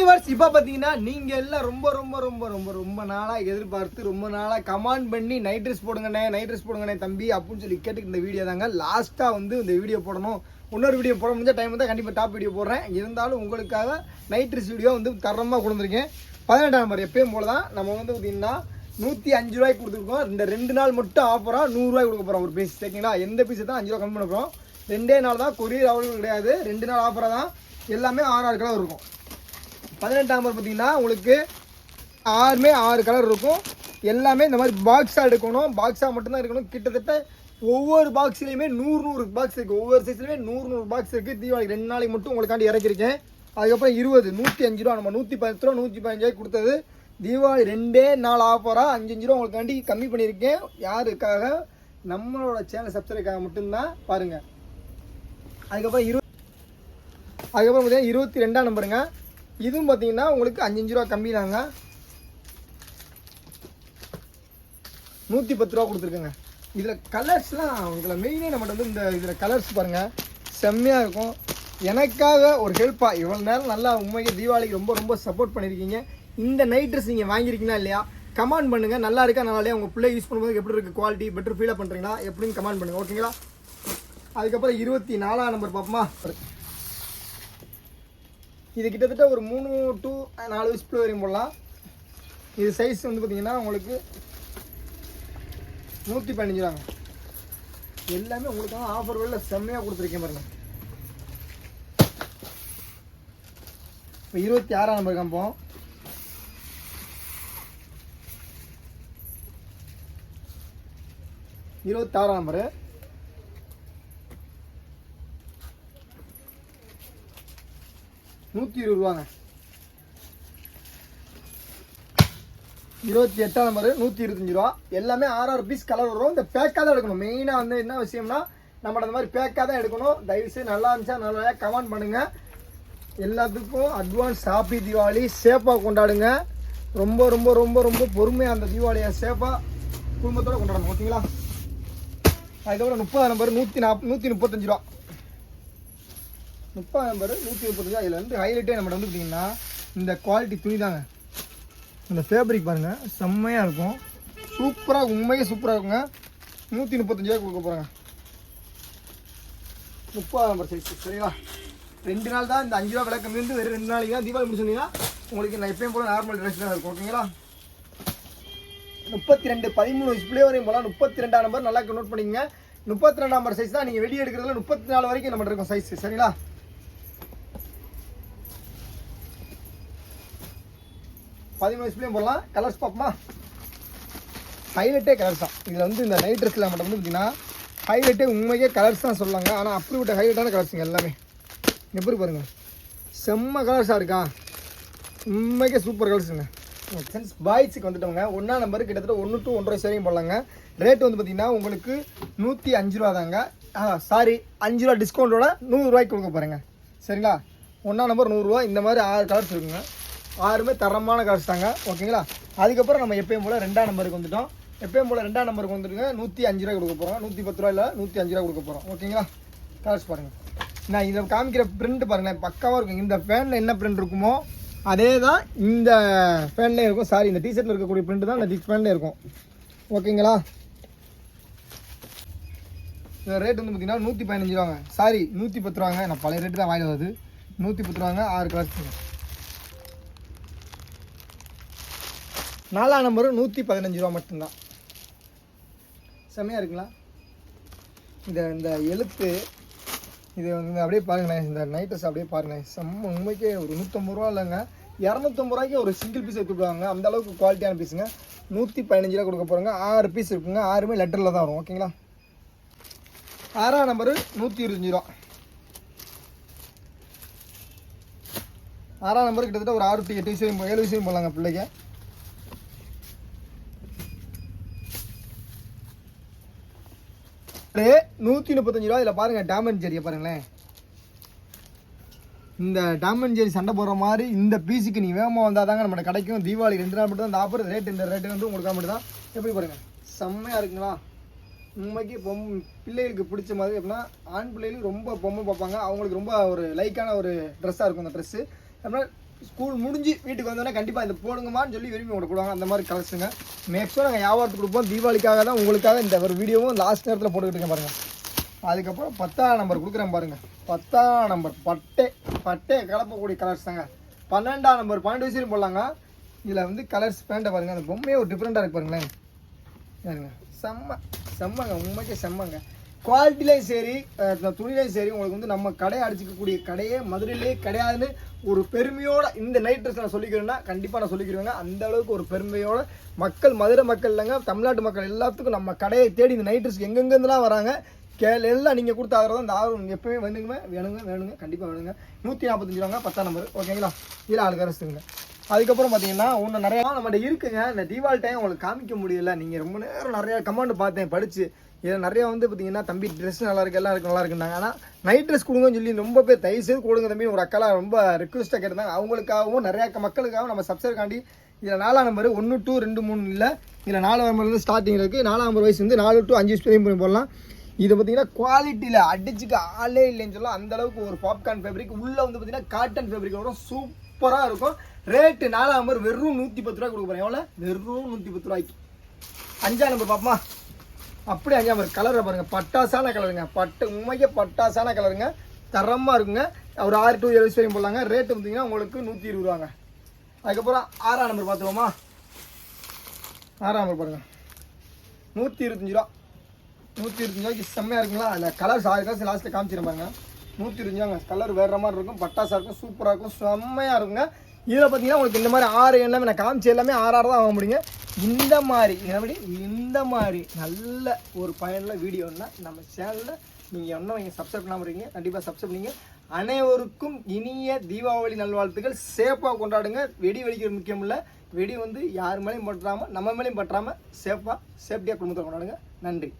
Viewers இப்போ பார்த்தீங்கன்னா நீங்கள் எல்லாம் ரொம்ப ரொம்ப ரொம்ப ரொம்ப ரொம்ப நாளாக எதிர்பார்த்து ரொம்ப நாளாக கமெண்ட் பண்ணி நைட் ட்ரெஸ் போடுங்கண்ணே தம்பி அப்படின்னு சொல்லி கேட்டுக்கு இந்த வீடியோ தாங்க லாஸ்ட்டாக வந்து இந்த வீடியோ போடணும். இன்னொரு வீடியோ போட முடிஞ்ச டைம் வந்து கண்டிப்பாக டாப் வீடியோ போடுறேன். இருந்தாலும் உங்களுக்காக நைட் ட்ரெஸ் வீடியோ வந்து தரமாக கொடுத்துருக்கேன். 18ஆம் நம்பர் எப்பயும் போல தான் நம்ம வந்து பார்த்தீங்கன்னா 105 ரூபாய்க்கு கொடுத்துருக்கோம். இந்த 2 நாள் மட்டும் ஆஃபராக 100 ரூபாய்க்கு கொடுக்க போகிறோம் ஒரு பீஸ். சரிங்களா? எந்த பீஸை தான் 5 ரூபா கம்மி பண்ண போகிறோம். 2 நாள் தான், கொரியர் அவ்வளோ கிடையாது. 2 நாள் ஆஃபராக தான். எல்லாமே 6 கலர் இருக்கும். 18ஆம் நம்பர் பார்த்தீங்கன்னா உங்களுக்கு 6 கலர் இருக்கும். எல்லாமே இந்த மாதிரி பாக்ஸாக எடுக்கணும். பாக்ஸாக மட்டும்தான் இருக்கணும். கிட்டத்தட்ட ஒவ்வொரு பாக்ஸ்லேயுமே 100 பாக்ஸ் இருக்குது. ஒவ்வொரு சைஸ்லையுமே 100 பாக்ஸ் இருக்குது. தீபாவளி 2 நாளைக்கு மட்டும் உங்களுக்காண்டி இறக்கிருக்கேன். அதுக்கப்புறம் 105 ரூபா, நம்ம 110 ரூபா 115 ரூபாய்க்கு கொடுத்தது தீபாவளி 2 நாள் ஆஃபராக 5 ரூபா உங்களுக்காண்டி கம்மி பண்ணியிருக்கேன். யாருக்காக? நம்மளோட சேனல் சப்ஸ்கிரைக்காக மட்டும்தான் பாருங்கள். அதுக்கப்புறம் பார்த்தீங்கன்னா 22ஆம் நம்பருங்க. இதுவும் பார்த்தீங்கன்னா உங்களுக்கு 5 ரூபா கம்மி தாங்க. 110 ரூபா கொடுத்துருக்குங்க. இதில் கலர்ஸ்லாம் இதில் மெயினே நம்மகிட்ட வந்து இதில் கலர்ஸ் பாருங்கள் செம்மையாக இருக்கும். எனக்காக ஒரு ஹெல்ப்பாக இவ்வளோ நேரம் நல்லா உண்மைக்கு தீபாவளிக்கு ரொம்ப ரொம்ப சப்போர்ட் பண்ணியிருக்கீங்க. இந்த நைட் ட்ரெஸ் நீங்கள் வாங்கியிருக்கீங்களா இல்லையா? கமெண்ட் பண்ணுங்கள். நல்லா இருக்கா நல்லா இல்லையா? உங்கள் பிள்ளை யூஸ் பண்ணும்போது எப்படி இருக்குது, குவாலிட்டி பெட்டர் ஃபீலாக பண்ணுறீங்களா எப்படின்னு கமெண்ட் பண்ணுங்கள். ஓகேங்களா? அதுக்கப்புறம் 24ஆம் நம்பர் பார்ப்போமா. இது கிட்டத்தட்ட ஒரு 3 to 4 வயசு வரையும் போடலாம். இது சைஸ் வந்து பார்த்தீங்கன்னா உங்களுக்கு 115 ரூபாங்க. எல்லாமே உங்களுக்காக ஆஃபர் வெளில செம்மையாக கொடுத்துருக்கேன் பாருங்க. இப்போ 26ஆம் நம்பர் காம்போம். இருபத்தாறாம் நம்பரு 120 ரூபாங்க. 28ஆம் நம்பரு 125 ரூபா. எல்லாமே 6 பீஸ் கலர் வரும். இந்த பேக்காக தான் எடுக்கணும். மெயினாக வந்து என்ன விஷயம்னா நம்ம அந்த மாதிரி பேக்காக தான் எடுக்கணும். தயவுசெய்து நல்லா இருந்துச்சா நல்லா கமெண்ட் பண்ணுங்கள். எல்லாத்துக்கும் அட்வான்ஸ் ஹாப்பி தீபாவளி. சேஃபாக கொண்டாடுங்க. ரொம்ப ரொம்ப ரொம்ப ரொம்ப பொறுமையாக அந்த தீபாவளியை சேஃபாக குடும்பத்தோடு கொண்டாடணும். ஓகேங்களா? அதுக்கப்புறம் 30ஆம் நம்பர் 135 ரூபா. 30ஆம் நம்பர் 135 ரூபா. இதில் வந்து ஹைலைட்டே நம்மகிட்ட வந்து பார்த்தீங்கன்னா இந்த குவாலிட்டி துணி தாங்க. இந்த ஃபேப்ரிக் பாருங்கள் செம்மையாக இருக்கும். சூப்பராக உண்மையே சூப்பராக இருக்குங்க. 135 ரூபாய்க்கு கொடுக்க போகிறாங்க. 30ஆம் நம்பர் சைஸ். சரிங்களா? 2 நாள் தான் இந்த 5 ரூபா விலை கம்மி வந்து வெறும் 2 நாளைக்கு தான் தீபாவளி முடிச்சுருந்தீங்கன்னா உங்களுக்கு நான் எப்பயும் போல நார்மல் ட்ரெஸ் தான் இருக்கும். ஓகேங்களா? 32 13 டிஸ்பிளே வரையும் போகலாம். 32ஆம் நம்பர் நல்லா நோட் பண்ணிக்கங்க. 32ஆம் நம்பர் சைஸ் தான். நீங்கள் வெடி எடுக்கிறதுல 34 வரைக்கும் நம்ம இருக்கும் சைஸ். சரிங்களா? 13 டிஸ்பிளேயும் போடலாம். கலர்ஸ் பார்ப்போமா. ஹைலைட்டே கலர்ஸ் தான். இதில் வந்து இந்த நைட் ட்ரெஸ்ஸில் மட்டும் வந்து பார்த்தீங்கன்னா ஹைலைட்டே உண்மைக்கே கலர்ஸ் தான் சொல்லுவாங்க. ஆனால் அப்படி விட்ட ஹைலைட்டான கலர்ஸுங்க எல்லாமே. எப்படி பாருங்கள் செம்ம கலர்ஸாக இருக்கா? உண்மைக்கே சூப்பர் கலர்ஸுங்க. சென்ஸ் பாய்ஸுக்கு வந்துட்டவங்க 1ஆம் நம்பர் கிட்டத்தட்ட 1 to 1.5 வரையும் போடலாங்க. ரேட் வந்து பார்த்தீங்கன்னா உங்களுக்கு 105 ரூபா தாங்க. சாரி 5 ரூபா டிஸ்கவுண்ட்டோட 100 ரூபாய்க்கு கொடுக்க போகிறேங்க. சரிங்களா? 1ஆம் நம்பர் 100 ரூபா. இந்த மாதிரி 6 கலர்ஸ் இருக்குங்க. 6மே தரமான கலர்ஸ் தாங்க. ஓகேங்களா? அதுக்கப்புறம் நம்ம எப்பயும் போல் 2ஆம் நம்பருக்கு வந்துட்டோம். எப்பயும் போல் 2ஆம் நம்பருக்கு வந்துட்டுங்க 105 ரூபாய் கொடுக்க போகிறோம். 110 ரூபா இல்லை 105 ரூபா கொடுக்க போகிறோம். ஓகேங்களா? கலர்ஸ் பாருங்கள். நான் இதை காமிக்கிற பிரிண்ட் பாருங்களேன் பக்காவாக இருக்கும். இந்த ஃபேனில் என்ன பிரிண்ட் இருக்குமோ அதே தான் இந்த ஃபேன்லேயும் இருக்கும். சாரி இந்த டிஷர்ட்டில் இருக்கக்கூடிய பிரிண்ட் தான் இந்த ஃபேன்லேயும் இருக்கும். ஓகேங்களா? இந்த ரேட் வந்து பார்த்தீங்கன்னா 115 ரூபாங்க. சாரி 110 ரூபாங்க. நான் பழைய ரேட்டு தான் வாங்கி வருது. 110 ரூபாங்க. 6 கலர்ஸ். 4ஆம் நம்பரு 115 ரூபா மட்டும்தான். செம்மையாக இருக்குங்களா? இந்த எழுத்து இது வந்து அப்படியே பாருங்களேன். இந்த நைட் ட்ரெஸ் அப்படியே பாருங்களேன். செம்ம உண்மைக்கே ஒரு 150 ரூபா இல்லைங்க, 250 ரூபாய்க்கு ஒரு சிங்கிள் பீஸ் எடுத்துடுவாங்க. அந்த அளவுக்கு குவாலிட்டியான பீஸுங்க. 115 ரூபா கொடுக்க போகிறாங்க. 6 பீஸ் இருக்குங்க. 6மே லெட்டரில் தான் வரும். ஓகேங்களா? 6ஆம் நம்பரு 125 ரூபா. 6ஆம் நம்பர் கிட்டத்தட்ட ஒரு 6 to 8 வயசு 7 வயசையும் போடலாங்க பிள்ளைங்க. ரே 135 ரூபா. இதில் பாருங்கள் டாமண்ட் ஜெரியை பாருங்களேன். இந்த டாமண்ட் ஜெரி சண்டை போடுற மாதிரி இந்த பீஸுக்கு நீங்கள் வேகமாக வந்தால் தாங்க நம்மளுக்கு கிடைக்கும். தீபாவளி 2 நாள் மட்டும் தான் இந்த ஆஃபர். ரேட் இந்த ரேட்டு வந்து உங்களுக்கு மட்டும் தான். எப்படி பாருங்கள் செம்மையாக இருக்குங்களா? உண்மைக்கு பிள்ளைகளுக்கு பிடிச்ச மாதிரி. அப்படின்னா ஆண் பிள்ளைகளுக்கு ரொம்ப பொம்மை பார்ப்பாங்க. அவங்களுக்கு ரொம்ப ஒரு லைக்கான ஒரு ட்ரெஸ்ஸாக இருக்கும் இந்த ட்ரெஸ்ஸு. அப்படின்னா ஸ்கூல் முடிஞ்சு வீட்டுக்கு வந்தோடனே கண்டிப்பாக இந்த போடுங்கம்மான்னு சொல்லி விரும்பி உங்களுக்கு கொடுவாங்க. அந்த மாதிரி கலர்ஸுங்க மேக்ஸிமம் நாங்கள் வியாபாரத்துக்கு கொடுப்போம். தீபாவளிக்காக தான் உங்களுக்காக இந்த ஒரு வீடியோவும் லாஸ்ட் நேரத்தில் போட்டுக்கிட்டு இருக்கேன் பாருங்கள். அதுக்கப்புறம் 10ஆம் நம்பர் கொடுக்குறேன் பாருங்கள். 10ஆம் நம்பர் பட்டை கலப்பக்கூடிய கலர்ஸ் தாங்க. 12ஆம் நம்பர் 12 வயசுலையும் போடலாங்க. இதில் வந்து கலர்ஸ் பேண்ட்டை பாருங்கள். அந்த பொம்மையே ஒரு டிஃப்ரெண்ட்டாக இருக்கு பாருங்களேன். பாருங்க செம்மங்க உண்மைக்கே செம்மங்க. குவாலிட்டிலையும் சரி துணிலையும் சரி உங்களுக்கு வந்து நம்ம கடையை அடிச்சிக்கக்கூடிய கடையே மதுரையிலே கிடையாதுன்னு ஒரு பெருமையோட இந்த நைட் ட்ரெஸ் நான் சொல்லிக்கிறேன்னா கண்டிப்பாக நான் சொல்லிக்கிறேங்க. அந்த அளவுக்கு ஒரு பெருமையோட மக்கள் மதுரை மக்கள் இல்லைங்க தமிழ்நாட்டு மக்கள் எல்லாத்துக்கும் நம்ம கடையை தேடி இந்த நைட் ட்ரெஸ்க்கு எங்கெங்கேருந்துலாம் வராங்க. எல்லாம் நீங்கள் கொடுத்த ஆதரவு தான் இந்த ஆதரவு எப்பவுமே வேணுங்க கண்டிப்பாக வேணுங்க. 145 ரூபாங்க 10ஆம் நம்பர் ஓகேங்களா. இதில் ஆளுக்கு அரசுங்க. அதுக்கப்புறம் பார்த்தீங்கன்னா ஒன்று நிறையா நம்மகிட்ட இருக்குங்க. இந்த தீபாவளி டைம் உங்களுக்கு காமிக்க முடியல. நீங்கள் ரொம்ப நேரம் நிறையா கமெண்ட் பார்த்தேன் படித்து. இதில் நிறையா வந்து பார்த்தீங்கன்னா தம்பி ட்ரெஸ் நல்லா இருக்கு எல்லாம் இருக்கு நல்லா இருக்குன்னாங்க. ஆனால் நைட் ட்ரெஸ் கொடுங்கன்னு சொல்லி ரொம்ப பேர் தயவுசெய்து கொடுங்க தம்பி ஒரு அக்கெல்லாம் ரொம்ப ரெக்வஸ்ட்டாக கேட்டிருந்தாங்க. அவங்களுக்காகவும் நிறையா மக்களுக்காகவும் நம்ம சப்ஸ்கிரைப் இதில் 4ஆம் நம்பர் 1 2 2 3 இல்லை. இதில் 4ஆம் நம்பர்லேருந்து ஸ்டார்டிங் இருக்குது. 4ஆம் நம்பர் வயசு வந்து 4 to 5 வயசு போடலாம். இது பார்த்தீங்கன்னா குவாலிட்டியில் அடிச்சுக்க ஆளே இல்லைன்னு சொல்லலாம். அந்தளவுக்கு ஒரு பாப்கார்ன் ஃபேப்ரிக் உள்ளே வந்து பார்த்தீங்கன்னா காட்டன் ஃபேப்ரிக் வரும். சூப்பராக இருக்கும். ரேட்டு 4ஆம் நம்பர் வெறும் 110 ரூபா கொடுக்குறேன். எவ்வளோ? வெறும் 110 ரூபாய்க்கு. 5ஆம் நம்பர் பாப்பா அப்படியே 5ஆம் நம்பர் கலரை பாருங்கள். பட்டாசான கலருங்க. உண்மைக்கே பட்டாசான கலருங்க. தரமாக இருக்குங்க. ஒரு 6 to 7 வயசு வரையும் போடலாங்க. ரேட்டு பார்த்தீங்கன்னா உங்களுக்கு 120 ரூபாங்க. அதுக்கப்புறம் 6ஆம் நம்பர் பார்த்துருவோமா. 6ஆம் நம்பர் பாருங்கள் 125 ரூபா. 125 ரூபாய்க்கு செம்மையாக இருக்குங்களா. அதில் கலர்ஸ் 6 கலர்ஸ் லாஸ்ட்டில் காமிச்சிடும் பாருங்க. 125 ரூபாங்க. கலர் வேறு மாதிரி இருக்கும். பட்டாசாக இருக்கும். சூப்பராக இருக்கும். செம்மையாக இருக்குங்க. இதில் பார்த்தீங்கன்னா உங்களுக்கு இந்த மாதிரி 6 எல்லாமே நான் காமிச்சு எல்லாமே 6 தான் வாங்க முடியுங்க. இந்த மாதிரி நல்ல ஒரு பயனுள்ள வீடியோன்னா நம்ம சேனலில் நீங்கள் நீங்கள் சப்ஸ்கிரைப் பண்ணாமல் இருக்கீங்க. கண்டிப்பாக சப்ஸ்கிரைப் பண்ணிங்க. அனைவருக்கும் இனிய தீபாவளி நல்வாழ்த்துக்கள். சேஃபாக கொண்டாடுங்க. வெடி வெடிக்கிறது முக்கியம் இல்லை. வெடி வந்து யார் மேலேயும் பற்றாமல் நம்ம மேலேயும் பற்றாமல் சேஃபாக சேஃப்டியாக குடும்பத்தை கொண்டாடுங்க. நன்றி.